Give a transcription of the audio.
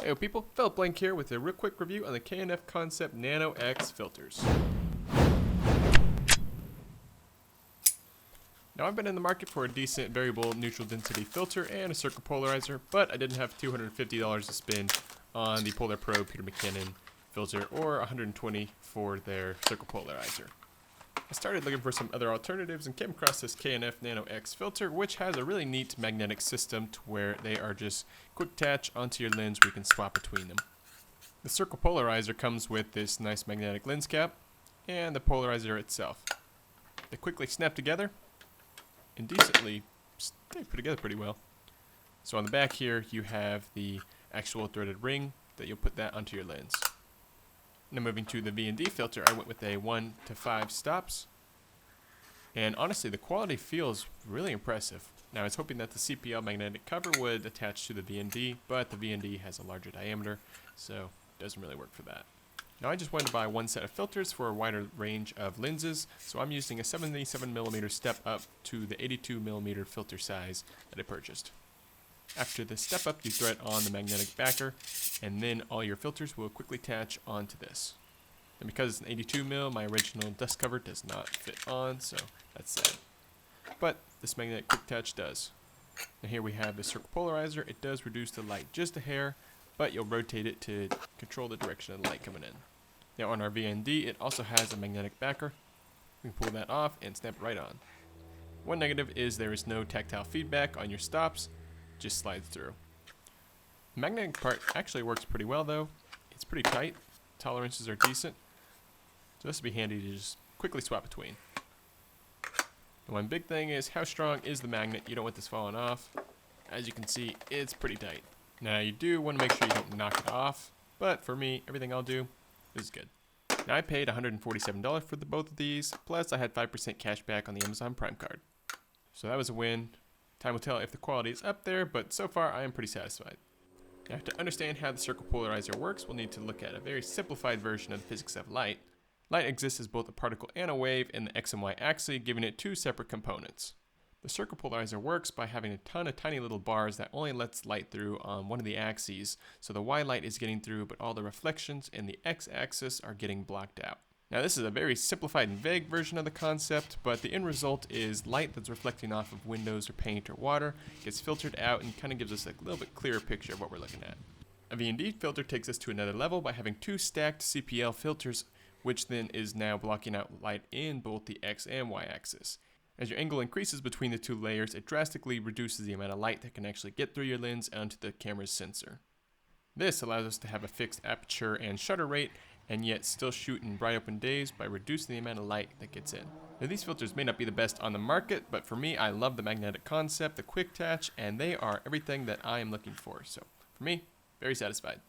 Hey people, Philip Blank here with a real quick review on the K&F Concept Nano X filters. Now I've been in the market for a decent variable neutral density filter and a Circle Polarizer, but I didn't have $250 to spend on the Polar Pro Peter McKinnon filter or $120 for their Circle Polarizer. I started looking for some other alternatives and came across this K&F Nano X filter, which has a really neat magnetic system to where they are just quick attach onto your lens where you can swap between them. The Circle Polarizer comes with this nice magnetic lens cap and the polarizer itself. They quickly snap together and decently stay put together pretty well. So on the back here you have the actual threaded ring that you'll put that onto your lens. Now moving to the VND filter, I went with a 1 to 5 stops. And honestly, the quality feels really impressive. Now I was hoping that the CPL magnetic cover would attach to the VND, but the VND has a larger diameter, so it doesn't really work for that. Now I just wanted to buy one set of filters for a wider range of lenses, so I'm using a 77mm step up to the 82mm filter size that I purchased. After the step up, you thread on the magnetic backer, and then all your filters will quickly attach onto this. And because it's an 82mm, my original dust cover does not fit on, so that's sad. But this magnetic quick attach does. Now here we have the Circle Polarizer. It does reduce the light just a hair, but you'll rotate it to control the direction of the light coming in. Now on our VND, it also has a magnetic backer. We can pull that off and snap it right on. One negative is there is no tactile feedback on your stops. Just slides through. The magnetic part actually works pretty well though. It's pretty tight. Tolerances are decent. So this would be handy to just quickly swap between. The one big thing is how strong is the magnet. You don't want this falling off. As you can see, it's pretty tight. Now you do want to make sure you don't knock it off, but for me, everything I'll do is good. Now I paid $147 for both of these, plus I had 5% cash back on the Amazon Prime card. So that was a win. Time will tell if the quality is up there, but so far I am pretty satisfied. Now to understand how the Circle Polarizer works, we'll need to look at a very simplified version of the physics of light. Light exists as both a particle and a wave in the X and Y axis, giving it two separate components. The Circle Polarizer works by having a ton of tiny little bars that only lets light through on one of the axes, so the Y light is getting through, but all the reflections in the X axis are getting blocked out. Now this is a very simplified and vague version of the concept, but the end result is light that's reflecting off of windows or paint or water gets filtered out and kind of gives us a little bit clearer picture of what we're looking at. A VND filter takes us to another level by having two stacked CPL filters, which then is now blocking out light in both the X and Y axis. As your angle increases between the two layers, it drastically reduces the amount of light that can actually get through your lens onto the camera's sensor. This allows us to have a fixed aperture and shutter rate, and yet still shoot in bright open days by reducing the amount of light that gets in. Now these filters may not be the best on the market, but for me, I love the magnetic concept, the quick attach, and they are everything that I am looking for. So for me, very satisfied.